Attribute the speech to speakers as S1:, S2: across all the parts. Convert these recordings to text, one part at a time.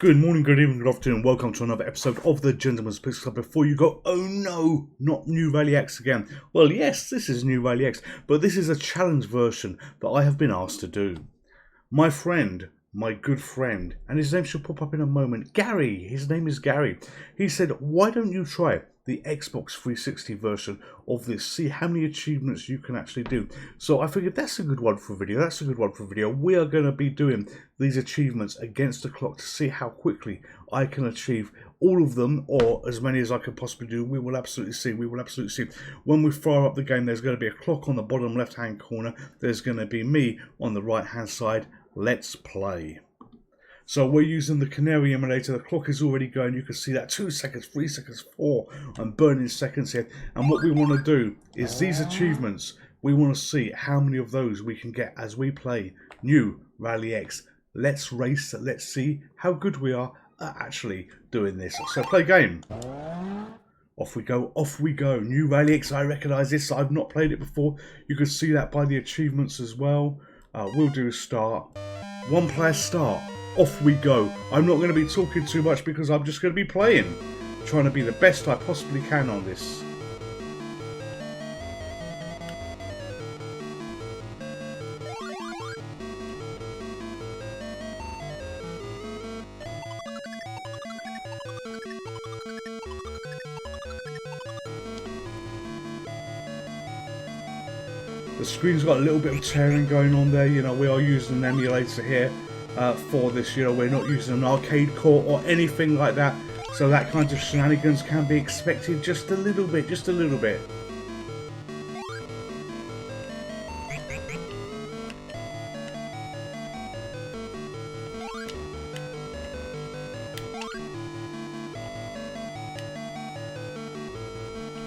S1: Good morning, good evening, good afternoon. Welcome to another episode of the Gentleman's Picks Club. Before you go, oh no, not New Rally X again. Well, yes, this is New Rally X, but this is a challenge version that I have been asked to do. My friend, my good friend, and his name should pop up in a moment, Gary, his name is Gary. He said, why don't you try the Xbox 360 version of this, see how many achievements you can actually do. So I figured that's a good one for a video, We are going to be doing these achievements against the clock to see how quickly I can achieve all of them, or as many as I can possibly do. We will absolutely see. When we fire up the game, there's going to be a clock on the bottom left hand corner. There's going to be me on the right hand side. Let's play. So we're using the Canary emulator. The clock is already going. You can see that 2 seconds, 3 seconds, 4. I'm burning seconds here. And what we want to do is these achievements, we want to see how many of those we can get as we play New Rally X. Let's race. Let's see how good we are at actually doing this. So play game. Off we go, off we go. New Rally X, I recognise this. I've not played it before. You can see that by the achievements as well. We'll do a start. One player start. Off we go. I'm not going to be talking too much because I'm just going to be playing. Trying to be the best I possibly can on this. The screen's got a little bit of tearing going on there. You know, we are using an emulator here for this. You know, we're not using an arcade core or anything like that. So that kind of shenanigans can be expected just a little bit,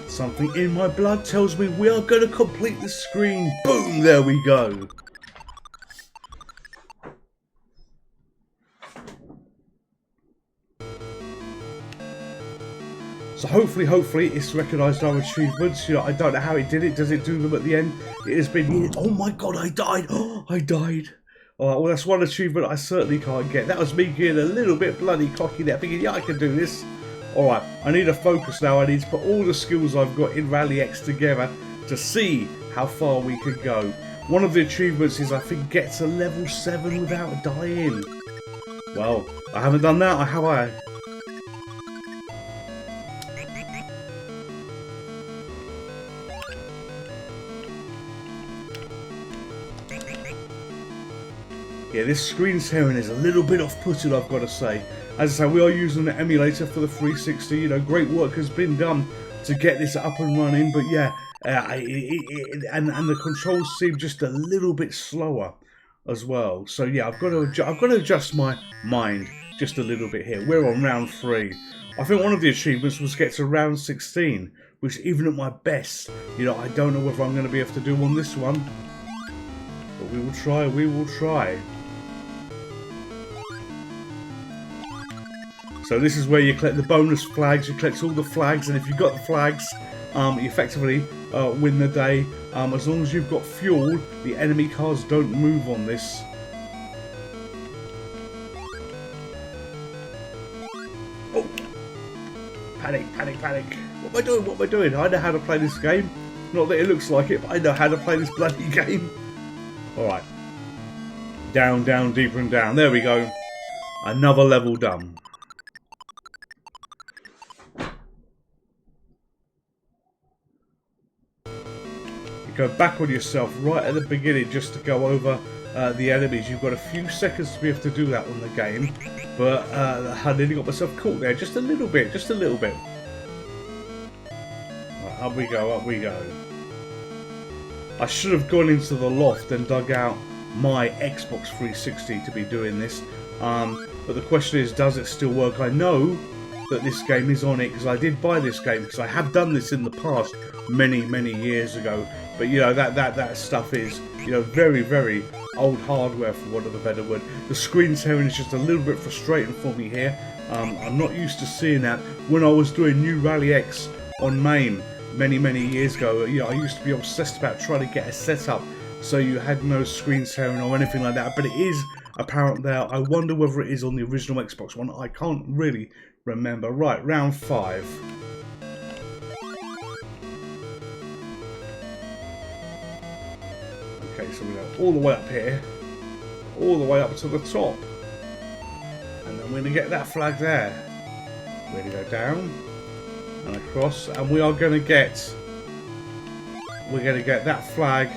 S1: Something in my blood tells me we are going to complete the screen. Boom, there we go. So hopefully it's recognised our achievements. You know, I don't know how it did it. Does it do them at the end? It has been... Oh my god, I died. Oh, I died. Alright, well that's one achievement I certainly can't get. That was me getting a little bit bloody cocky there, thinking, yeah, I can do this. Alright, I need to focus now. I need to put all the skills I've got in Rally X together to see how far we can go. One of the achievements is, I think, get to level 7 without dying. Well, I haven't done that, have I? Yeah, this screen tearing is a little bit off-putting, I've got to say. As I say, we are using the emulator for the 360. You know, great work has been done to get this up and running. But yeah, and the controls seem just a little bit slower as well. So yeah, I've got to adjust my mind just a little bit here. We're on round 3. I think one of the achievements was get to round 16, which even at my best, you know, I don't know whether I'm going to be able to do on this one. But we will try. We will try. So this is where you collect the bonus flags, you collect all the flags, and if you've got the flags, you effectively win the day. As long as you've got fuel, the enemy cars don't move on this. Oh! Panic. What am I doing? I know how to play this game. Not that it looks like it, but I know how to play this bloody game. Alright. Down, deeper and down. There we go. Another level done. Go back on yourself right at the beginning just to go over the enemies. You've got a few seconds to be able to do that on the game, but I nearly got myself caught there just a little bit. Right, up we go. I should have gone into the loft and dug out my Xbox 360 to be doing this, but the question is, does it still work? I know that this game is on it because I did buy this game because I have done this in the past many years ago. But you know, that stuff is, you know, very old hardware, for want of a better word. The screen tearing is just a little bit frustrating for me here. I'm not used to seeing that. When I was doing New Rally X on MAME many years ago, you know, I used to be obsessed about trying to get a setup so you had no screen tearing or anything like that. But it is apparent there. I wonder whether it is on the original Xbox One. I can't really remember. Right, round 5. Okay, so we go all the way up here, all the way up to the top, and then we're going to get that flag there. We're going to go down and across, and we are going to get. We're going to get that flag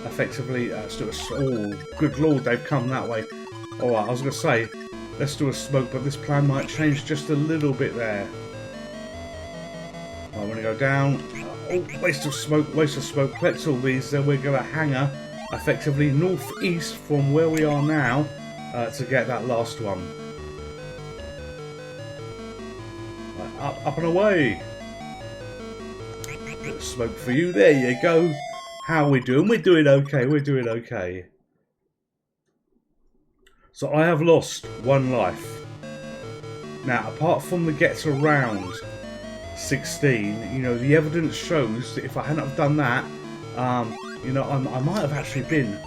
S1: effectively. Let's do a. Oh, good lord, they've come that way. Alright, I was going to say, let's do a smoke, but this plan might change just a little bit there. I'm going to go down. Oh, waste of smoke, waste of smoke. Collect all these, then we're going to hanger effectively northeast from where we are now to get that last one. Right, up and away. Bit of smoke for you. There you go. How are we doing? We're doing okay. We're doing okay. So I have lost 1 life. Now, apart from the gets around 16, you know, the evidence shows that if I hadn't have done that, you know, I might have actually been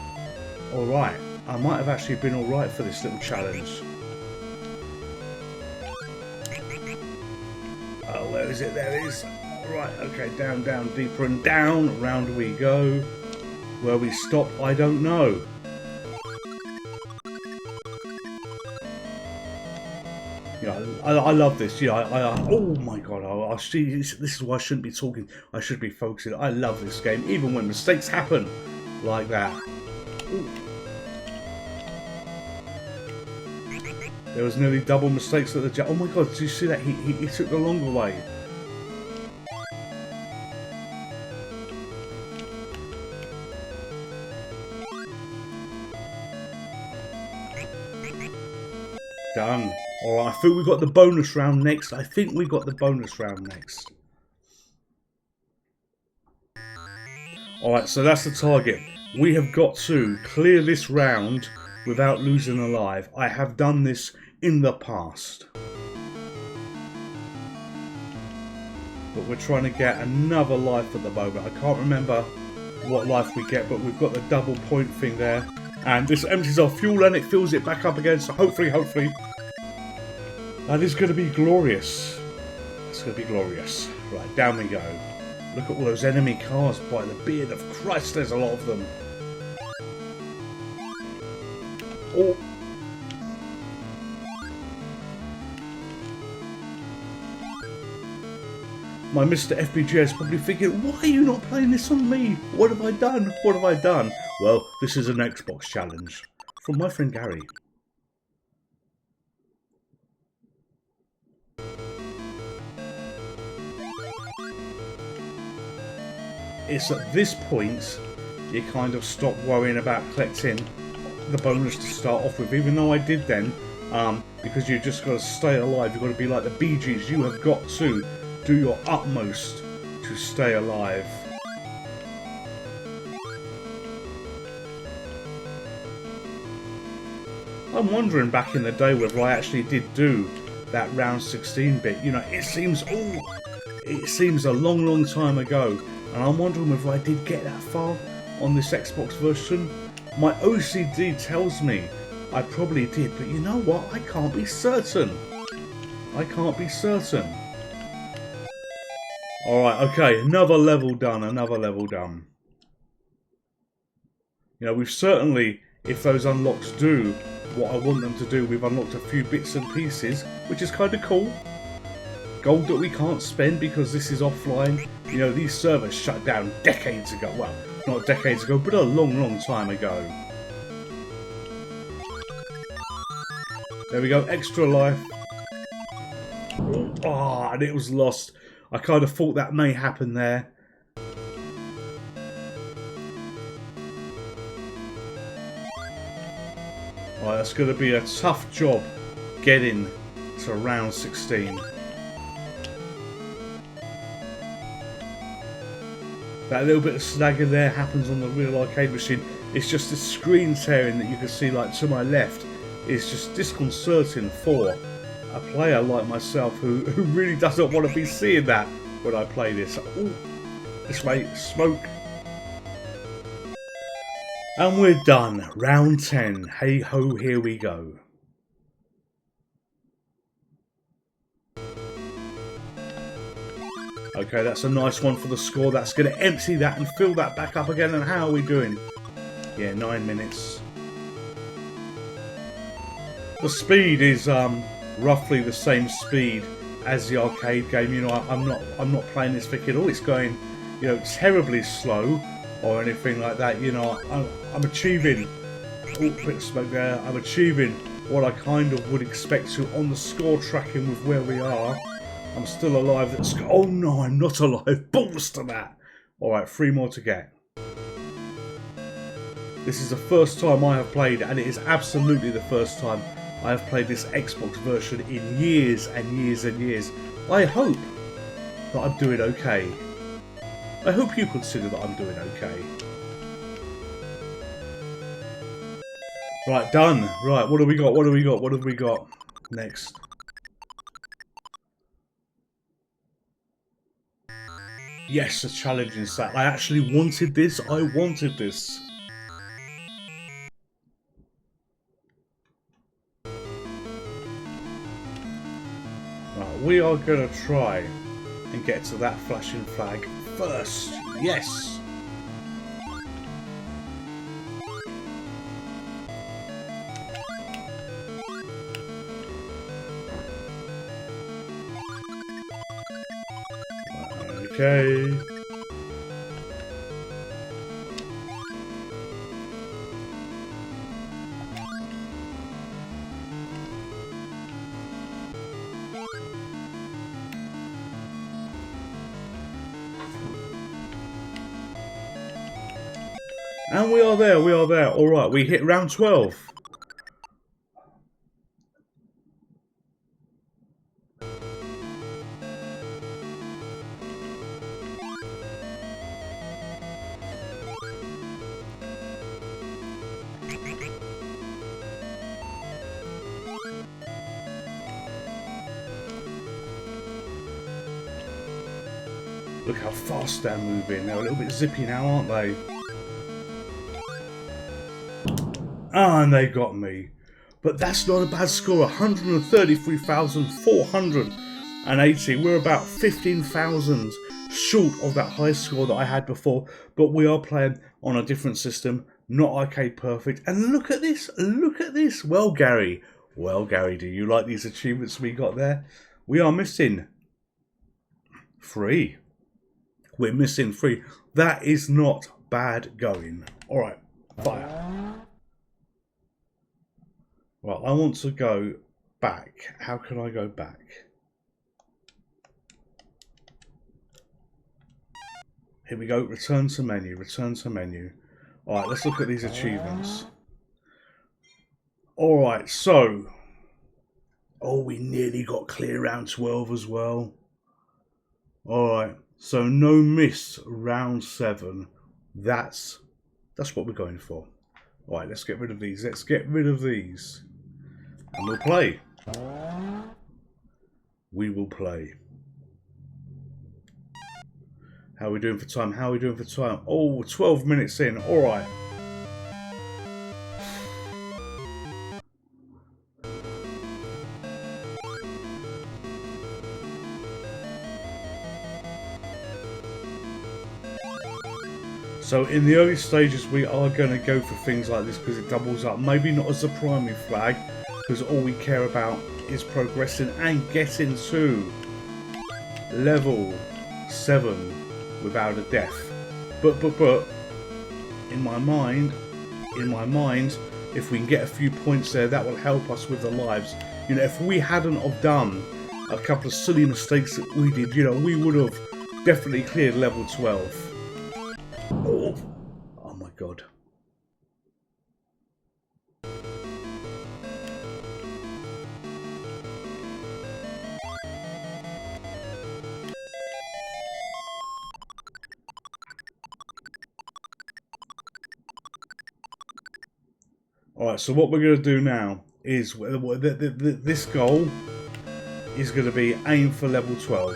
S1: alright. I might have actually been alright for this little challenge. Oh, where is it? There it is. Right, okay, down, down, deeper and down. Round we go. Where we stop, I don't know. Yeah, I love this. Yeah, oh my god, this is why I shouldn't be talking. I should be focusing. I love this game, even when mistakes happen like that. Ooh. There was nearly double mistakes at the jump. Oh my god, did you see that? He took the longer way. Done. Alright, I think we've got the bonus round next. Alright, so that's the target. We have got to clear this round without losing a life. I have done this in the past. But we're trying to get another life at the moment. I can't remember what life we get, but we've got the double point thing there. And this empties our fuel and it fills it back up again. So hopefully, that is going to be glorious. It's going to be glorious. Right, down we go. Look at all those enemy cars by the beard of Christ. There's a lot of them. Oh. My Mr. FPGA is probably thinking, why are you not playing this on me? What have I done? What have I done? Well, this is an Xbox challenge from my friend Gary. It's at this point you kind of stop worrying about collecting the bonus to start off with, even though I did then, because you just got to stay alive. You've got to be like the Bee Gees. You have got to do your utmost to stay alive. I'm wondering back in the day whether I actually did do that round 16 bit. You know, it seems a long time ago, and I'm wondering whether I did get that far on this Xbox version. My OCD tells me I probably did, but you know what? I can't be certain. I can't be certain. Alright, okay, another level done, another level done. You know, we've certainly, if those unlocks do what I want them to do, we've unlocked a few bits and pieces, which is kind of cool. Gold that we can't spend because this is offline. You know, these servers shut down decades ago. Well, not decades ago, but a long time ago. There we go, extra life. Ah, and it was lost. I kind of thought that may happen there. Right, that's going to be a tough job getting to round 16. That little bit of snagging there happens on the real arcade machine. It's just the screen tearing that you can see, like to my left, is just disconcerting for a player like myself who really doesn't want to be seeing that when I play this. Ooh, this way, smoke. And we're done. Round 10. Hey ho, here we go. Okay, that's a nice one for the score. That's going to empty that and fill that back up again. And how are we doing? Yeah, 9 minutes. The speed is roughly the same speed as the arcade game. You know, I'm not playing this for kid. It's going, you know, terribly slow or anything like that. You know, I'm achieving. Oh, bit of smoke there. I'm achieving what I kind of would expect to on the score tracking with where we are. I'm still alive. Oh no, I'm not alive. Balls to that. Alright, 3 more to get. This is the first time I have played, and it is absolutely the first time I have played this Xbox version in years and years and years. I hope that I'm doing okay. I hope you consider that I'm doing okay. Right, done. Right, what have we got? What have we got? What have we got? Next. Yes, a challenging set. I actually wanted this. I wanted this. Right, we are going to try and get to that flashing flag first. Yes. Okay. And we are there, we are there. Alright, we hit round 12. Look how fast they're moving. They're a little bit zippy now, aren't they? Ah, and they got me. But that's not a bad score. 133,480. We're about 15,000 short of that high score that I had before. But we are playing on a different system. Not arcade perfect. And look at this. Look at this. Well, Gary. Well, Gary, do you like these achievements we got there? We are missing 3. We're missing 3. That is not bad going. Alright, fire. Well, I want to go back. How can I go back? Here we go. Return to menu. Return to menu. Alright, let's look at these achievements. Alright, so. Oh, we nearly got clear round 12 as well. Alright. So no miss round 7. That's what we're going for. Alright, let's get rid of these. Let's get rid of these. And we'll play. We will play. How are we doing for time? How are we doing for time? Oh, 12 minutes in. Alright. So in the early stages we are going to go for things like this because it doubles up. Maybe not as a primary flag because all we care about is progressing and getting to level 7 without a death. But in my mind, if we can get a few points there, that will help us with the lives. You know, if we hadn't have done a couple of silly mistakes that we did, you know, we would have definitely cleared level 12. Oh my god. Alright, so what we're going to do now is this goal is going to be aim for level 12.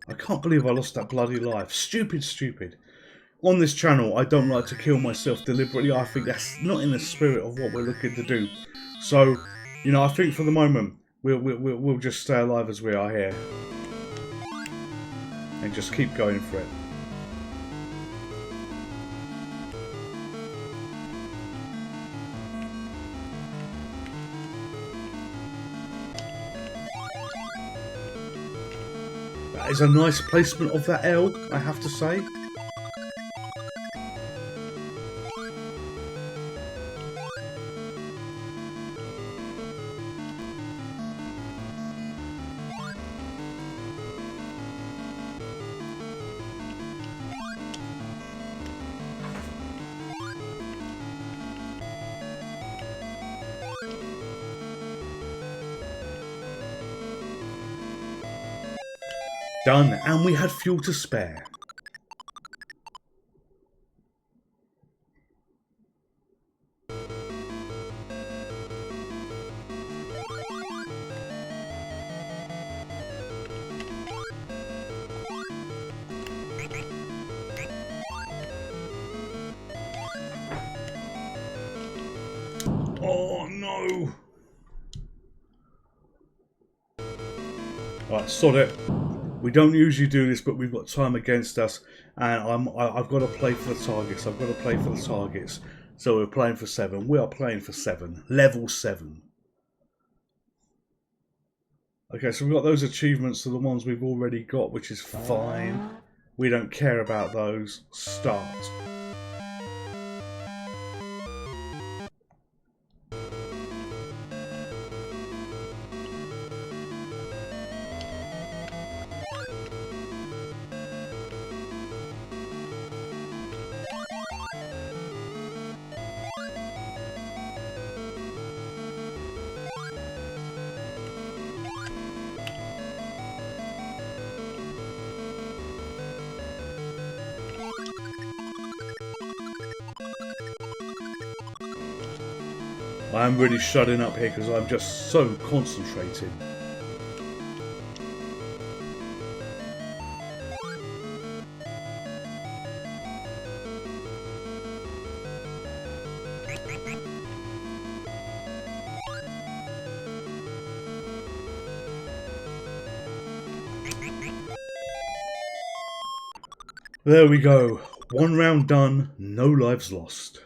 S1: I can't believe I lost that bloody life. Stupid, stupid. On this channel, I don't like to kill myself deliberately. I think that's not in the spirit of what we're looking to do. So, you know, I think for the moment, we'll just stay alive as we are here. And just keep going for it. That is a nice placement of that L, I have to say. Done, and we had fuel to spare. Oh no! Alright, sod it. We don't usually do this, but we've got time against us, and I've got to play for the targets. I've got to play for the targets. So we're playing for 7. We are playing for 7. Level 7. Okay, so we've got those achievements to the ones we've already got, which is fine. We don't care about those. Start. I'm really shutting up here because I'm just so concentrated. There we go. 1 round done, no lives lost.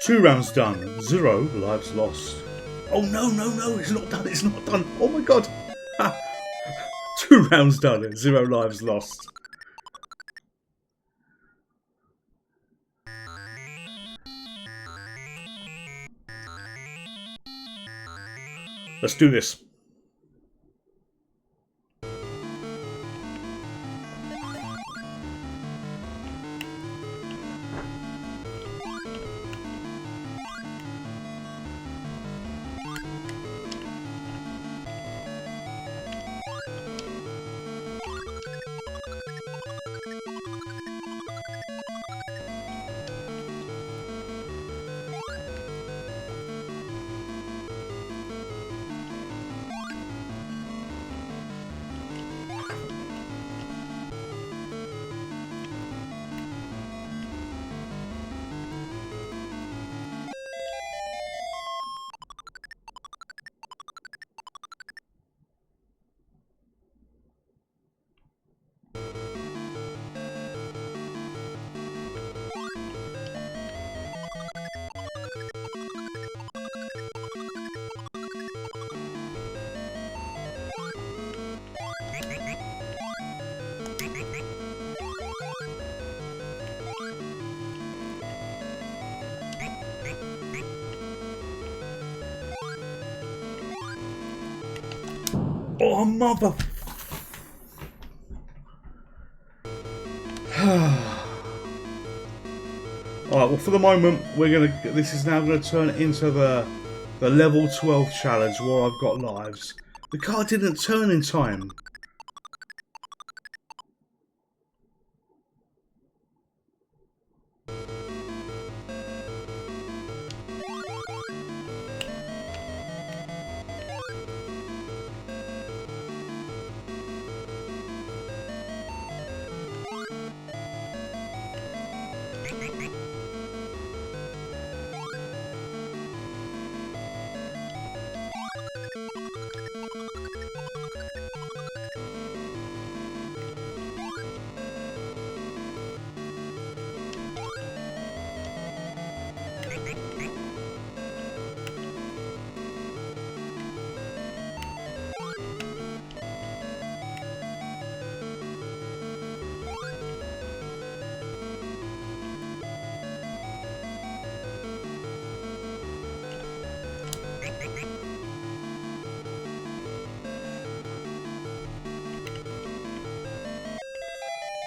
S1: Two rounds done, 0 lives lost. Oh no, no, no, it's not done, it's not done. Oh my god. Ha. 2 rounds done, 0 lives lost. Let's do this. Oh, mother... Alright, well, for the moment, this is now gonna turn into the level 12 challenge where I've got lives. The car didn't turn in time.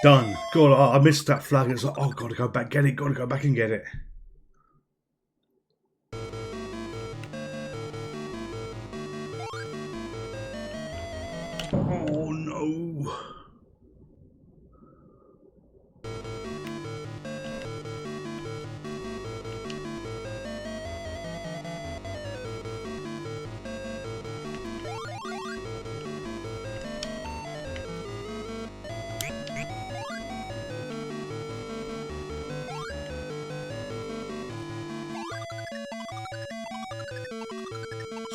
S1: Done. God, I missed that flag. It's like, oh, gotta go back, get it, gotta go back and get it. Oh no.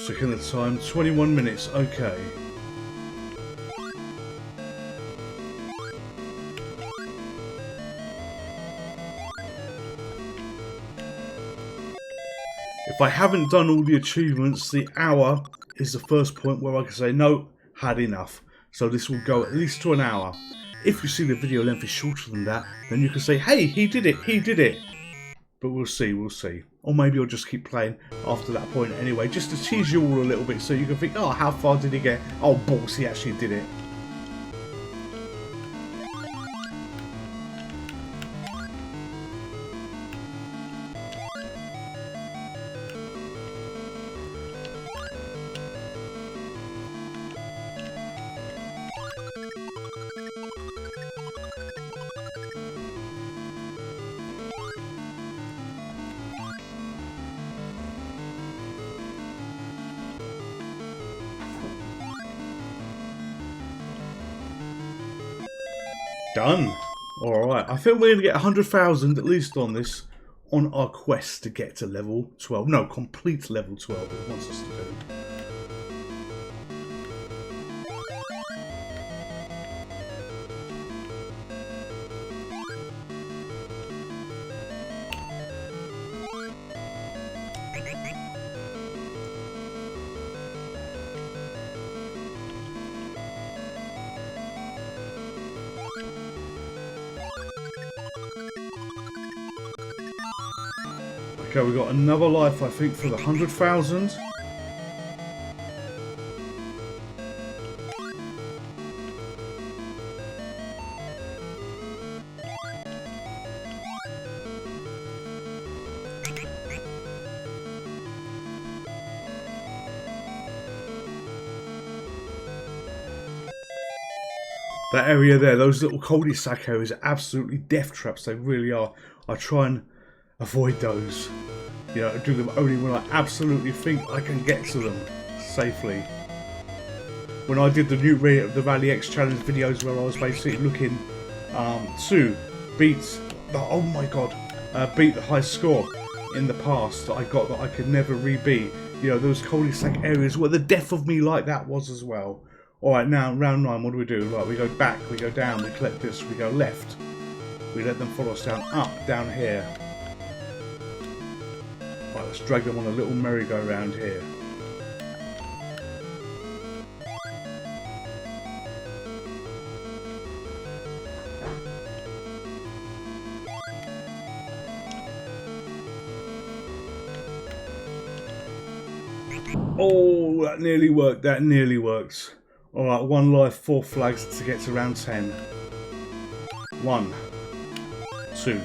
S1: Checking the time, 21 minutes, okay. If I haven't done all the achievements, the hour is the first point where I can say, no, had enough. So this will go at least to an hour. If you see the video length is shorter than that, then you can say, hey, he did it, he did it. But we'll see, we'll see. Or maybe I'll just keep playing after that point anyway, just to tease you all a little bit so you can think, oh, how far did he get? Oh, balls, he actually did it. Done. Alright, I think we're going to get 100,000 at least on this, on our quest to get to level 12. No, complete level 12 it wants us to do. Okay, we got another life, I think, for the 100,000. That area there, those little cul-de-sac areas are absolutely death traps, they really are. I try and avoid those. You know, do them only when I absolutely think I can get to them safely. When I did the Rally X challenge videos where I was basically looking to beat the, oh my god, beat the high score in the past that I got that I could never re-beat. You know, those cul-de-sac areas where the death of me like that was as well. Alright, now round 9, what do? Right, we go back, we go down, we collect this, we go left. We let them follow us down, up, down here. Right, let's drag them on a little merry-go-round here. Oh, that nearly worked, that nearly works. Alright, 1 life, 4 flags to get to round 10. 1, 2,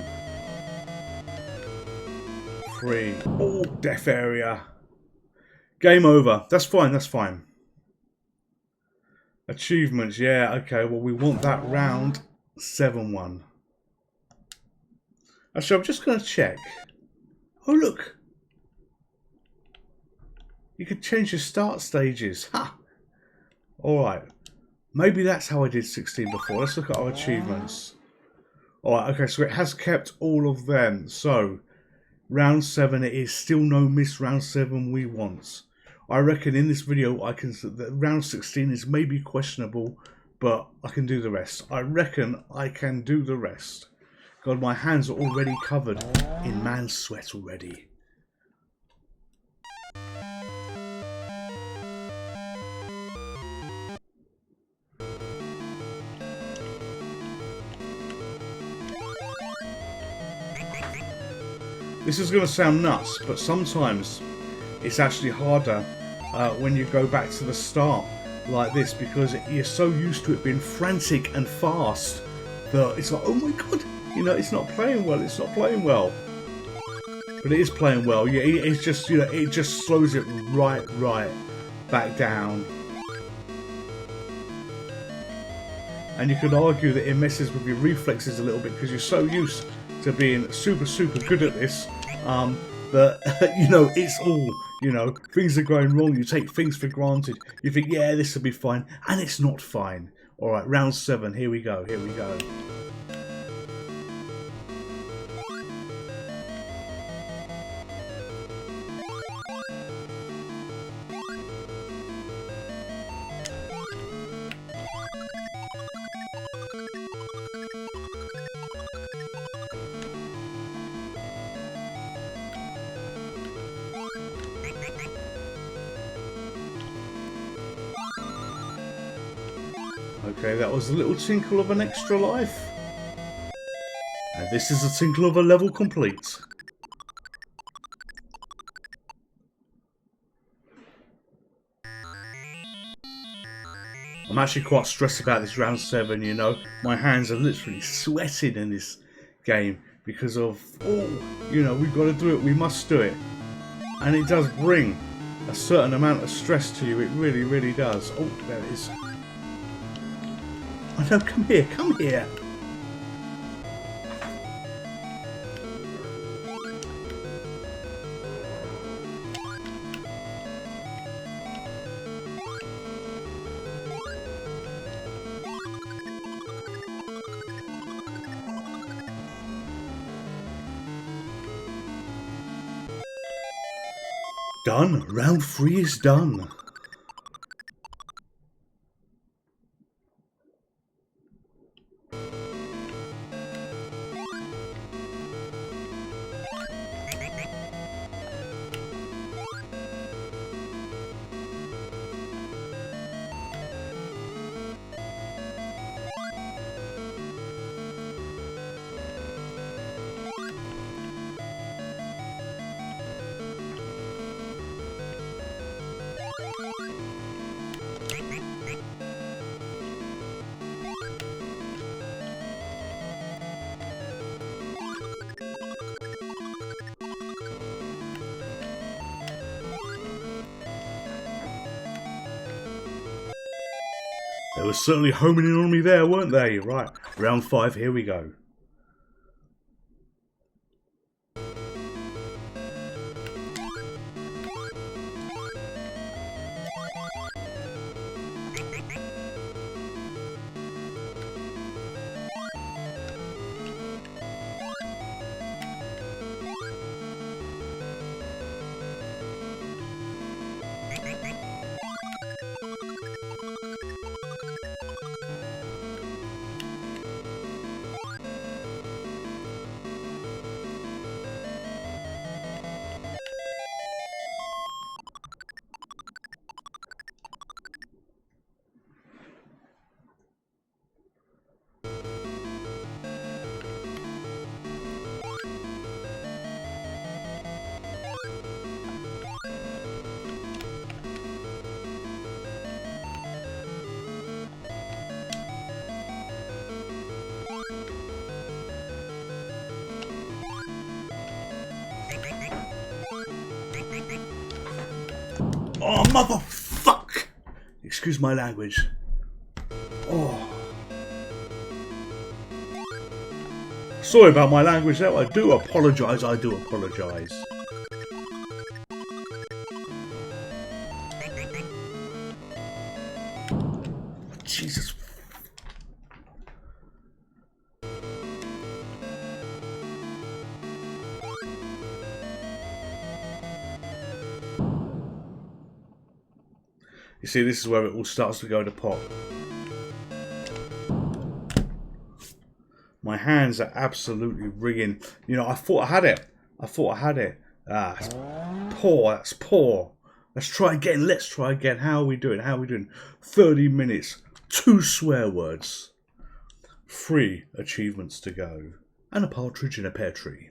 S1: 3. Oh, death area. Game over. That's fine, that's fine. Achievements, yeah, okay, well we want that round 7 one. Actually, I'm just going to check. Oh, look. You could change your start stages. Ha! Alright. Maybe that's how I did 16 before. Let's look at our achievements. Alright, okay, so it has kept all of them. So, round 7, it is still no miss. Round 7 we want. I reckon in this video, round 16 is maybe questionable, but I can do the rest. I reckon I can do the rest. God, my hands are already covered in man's sweat already. This is going to sound nuts, but sometimes it's actually harder when you go back to the start like this, because you're so used to it being frantic and fast that it's like, oh my god, you know, it's not playing well, it's not playing well. But it is playing well. Yeah, it's just, you know, it just slows it right back down. And you could argue that it messes with your reflexes a little bit because you're so used to being super good at this that you know, it's all, you know, things are going wrong, you take things for granted, you think, yeah, this will be fine, and it's not fine. Alright, round 7, here we go, here we go. Okay, that was a little tinkle of an extra life. And this is a tinkle of a level complete. I'm actually quite stressed about this round 7, you know. My hands are literally sweating in this game because of, oh, you know, we've got to do it, we must do it. And it does bring a certain amount of stress to you, it really does. Oh, there it is. Oh no, come here, come here. Done. Round 3 is done. They were certainly homing in on me there, weren't they? Right, round 5, here we go. Oh, motherfuck! Excuse my language. Oh. Sorry about my language there. I do apologise. I do apologise. Jesus. You see, this is where it all starts to go to pot. My hands are absolutely rigging. You know, I thought I had it. I thought I had it. Ah, it's poor. That's poor. Let's try again. Let's try again. How are we doing? How are we doing? 30 minutes. 2 swear words. 3 achievements to go. And a partridge in a pear tree.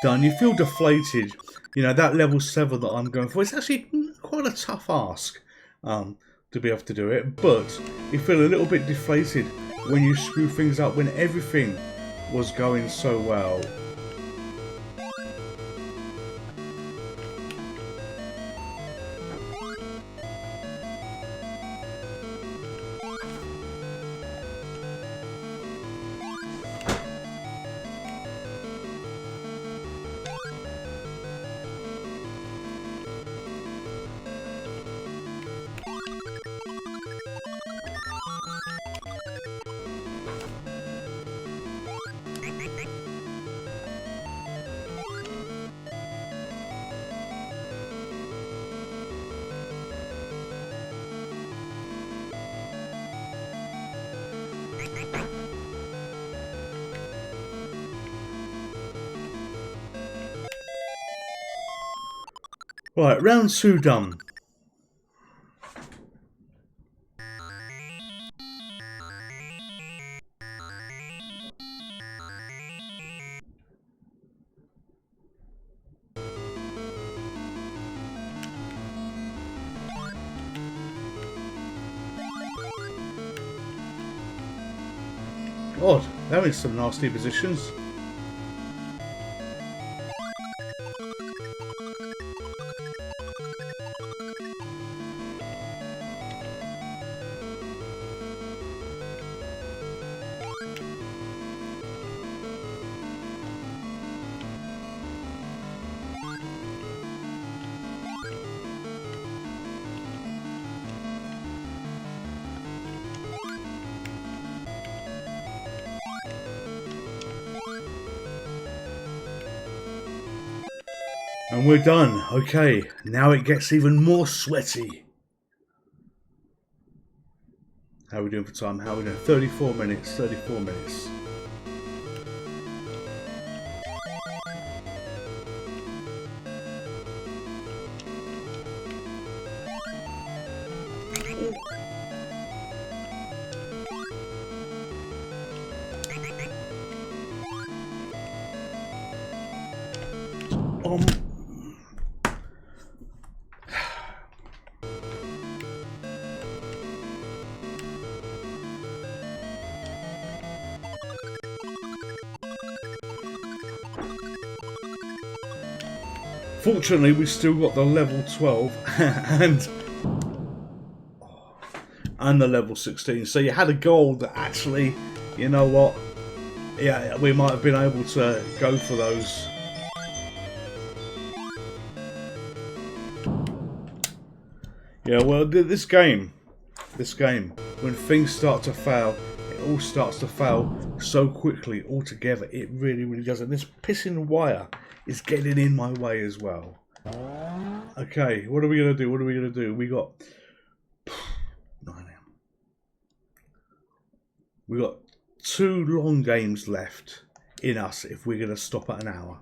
S1: Done. You feel deflated. You know, that level 7 that I'm going for, it's actually quite a tough ask to be able to do it, but you feel a little bit deflated when you screw things up when everything was going so well. Right, round 2 done. God, they're in some nasty positions. And we're done. Okay, now it gets even more sweaty. How are we doing for time? How are we doing? 34 minutes, 34 minutes. Fortunately, we've still got the level 12 and the level 16. So you had a goal that actually, you know what? Yeah, we might have been able to go for those. Yeah, well, this game, when things start to fail, it all starts to fail so quickly altogether. It really, really does. And this pissing wire is getting in my way as well. Okay, what are we going to do? What are we going to do? We got 9 AM. We got 2 long games left in us if we're going to stop at an hour.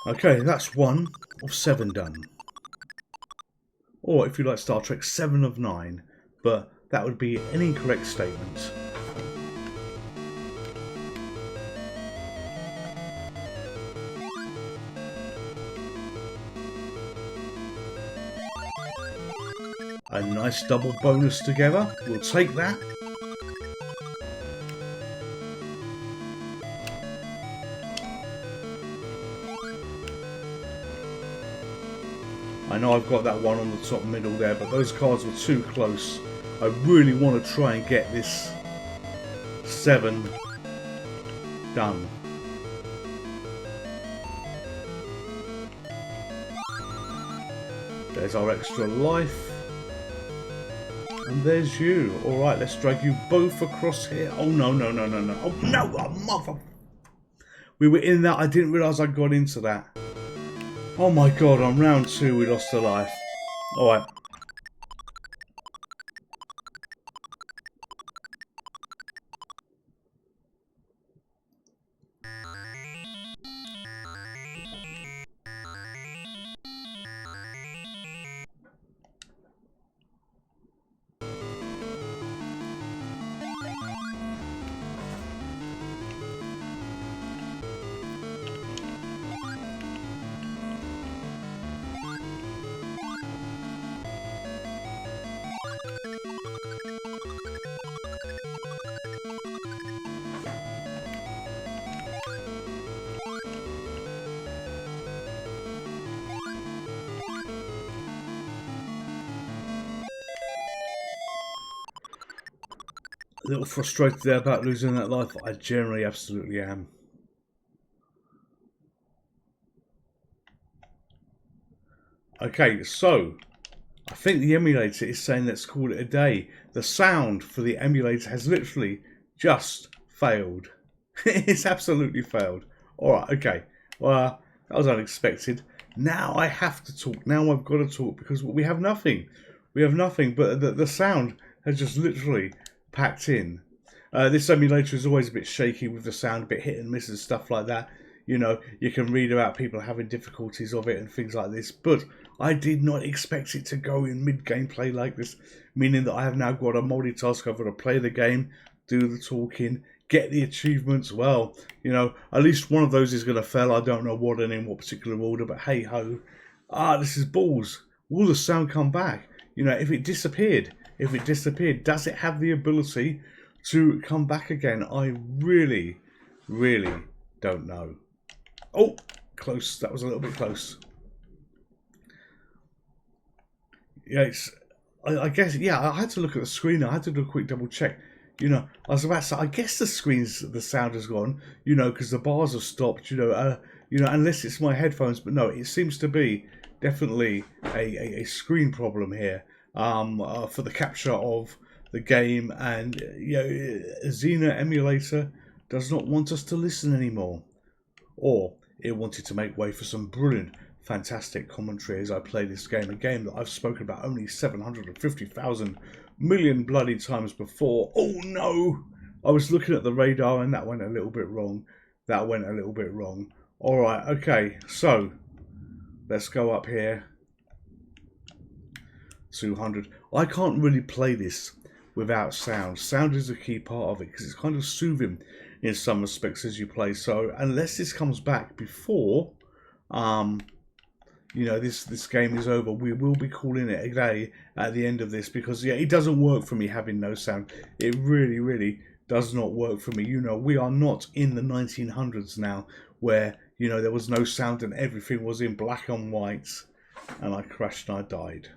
S1: Okay, that's 1 of 7 done. Or if you like Star Trek, 7 of 9. But that would be an incorrect statement. A nice double bonus together. We'll take that. I know I've got that one on the top middle there, but those cards were too close. I really want to try and get this 7 done. There's our extra life. And there's you. Alright, let's drag you both across here. Oh, no, no, no, no, no. Oh, no, oh, mother... We were in that. I didn't realise I got into that. Oh my god, on round 2 we lost a life. Alright. A little frustrated there about losing that life. I generally absolutely am. Okay, so I think the emulator is saying let's call it a day. The sound for the emulator has literally just failed. It's absolutely failed. Alright, okay. Well, that was unexpected. Now I have to talk. Now I've got to talk because we have nothing. We have nothing, but the sound has just literally packed in. This emulator is always a bit shaky with the sound, a bit hit and miss and stuff like that. You know, you can read about people having difficulties of it and things like this, but I did not expect it to go in mid-gameplay like this, meaning that I have now got a multitask. I've got to play the game, do the talking, get the achievements. Well, you know, at least one of those is going to fail. I don't know what and in what particular order, but hey-ho. This is balls. Will the sound come back? You know, if it disappeared, does it have the ability to come back again? I really, really don't know. Oh, close. That was a little bit close. Yeah, I guess, yeah, I had to look at the screen. I had to do a quick double check. You know, I was about to say, I guess the sound has gone, you know, because the bars have stopped, you know, unless it's my headphones. But no, it seems to be definitely a screen problem here for the capture of the game. And, you know, Xenia Emulator does not want us to listen anymore. Or it wanted to make way for some brilliant, fantastic commentary as I play this game. A game that I've spoken about only 750,000 million bloody times before. Oh no! I was looking at the radar and that went a little bit wrong. Alright, okay, so let's go up here. 200. I can't really play this without sound. Sound is a key part of it because it's kind of soothing in some respects as you play. So unless this comes back before you know, this game is over, we will be calling it a day at the end of this, because yeah, it doesn't work for me having no sound. It really does not work for me. You know, we are not in the 1900s now where, you know, there was no sound and everything was in black and white and I crashed and I died.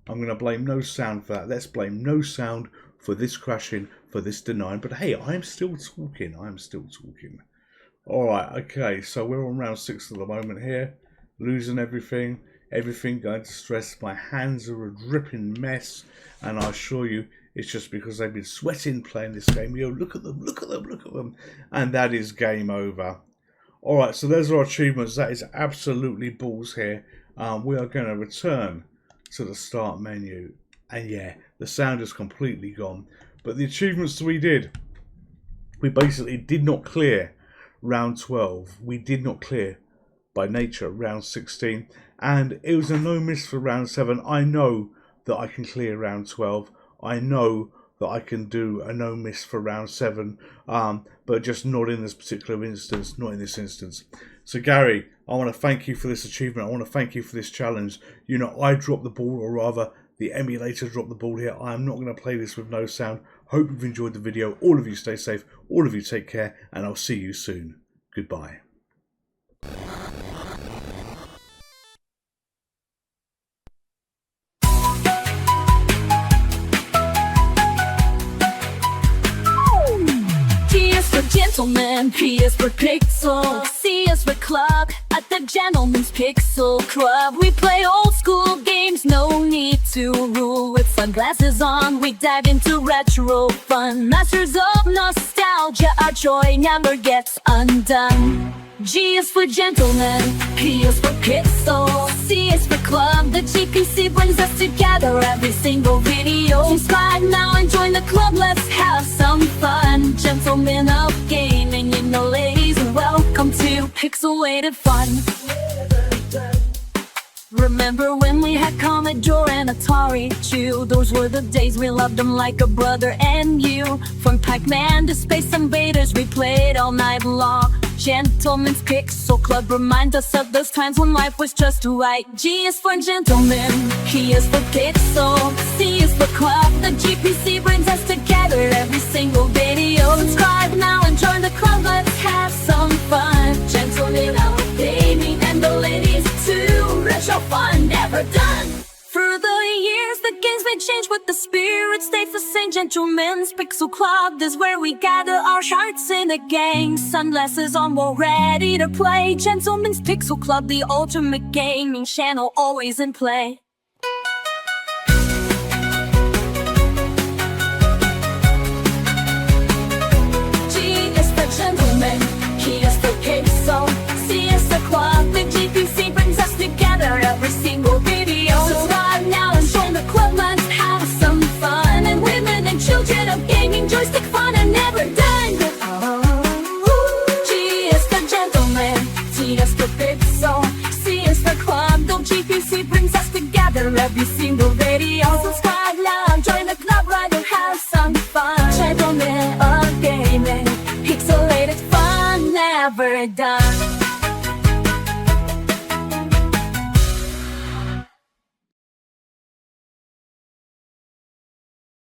S1: I'm going to blame no sound for that. Let's blame no sound for this crashing, for this denying. But hey, I'm still talking. I'm still talking. Alright, okay, so we're on round 6 at the moment here. Losing everything. Everything going to stress. My hands are a dripping mess. And I assure you, it's just because they've been sweating playing this game. Yo, look at them, look at them, look at them. And that is game over. Alright, so there's our achievements. That is absolutely balls here. We are going to return to the start menu. And yeah, the sound is completely gone. But the achievements we did, we basically did not clear round 12. We did not clear by nature round 16. And it was a no miss for round 7. I know that I can clear round 12. I know that I can do a no miss for round 7. But just not in this particular instance. Not in this instance. So Gary, I want to thank you for this achievement. I want to thank you for this challenge. You know, I dropped the ball, or rather the emulator dropped the ball here. I am not going to play this with no sound. Hope you've enjoyed the video. All of you stay safe. All of you take care. And I'll see you soon. Goodbye.
S2: Gentleman, P is for Pixel, C is for Club. At the Gentleman's Pixel Club, we play old school games, no need to rule. With sunglasses on, we dive into retro fun. Masters of nostalgia, our joy never gets undone. G is for Gentleman, P is for Pixel, C is for Club. The GPC brings us together every single video. Subscribe now and join the club, let's have some fun. Gentlemen of gaming, you know ladies, welcome to Pixelated Fun. Remember when we had Commodore and Atari too? Those were the days, we loved them like a brother and you. From Pac-Man to Space Invaders, we played all night long. Gentleman's Pixel Club reminds us of those times when life was just right. G is for Gentleman, P is for Pixel, C is for Club. The GPC brings us together every single video. Subscribe now and join the club, let's have some fun. Gentlemen of gaming and the ladies too, retro fun never done. Through the years, the games may change, but the spirit stays the same. Gentlemen's Pixel Club is where we gather our hearts in a gang. Sunglasses on, we're ready to play. Gentlemen's Pixel Club, the ultimate gaming channel, always in play. G is for Gentleman, P is for Pixel, C is the Club. The GPC brings us together every single video. Subscribe now and join the club, let's have some fun. And women and children of gaming, joystick fun are never done. G is for Gentleman, T is for Pixel, C is for Club. The GPC brings us together every single video. Subscribe now and join the club, right, and have some fun. Gentlemen of gaming, pixelated fun never done.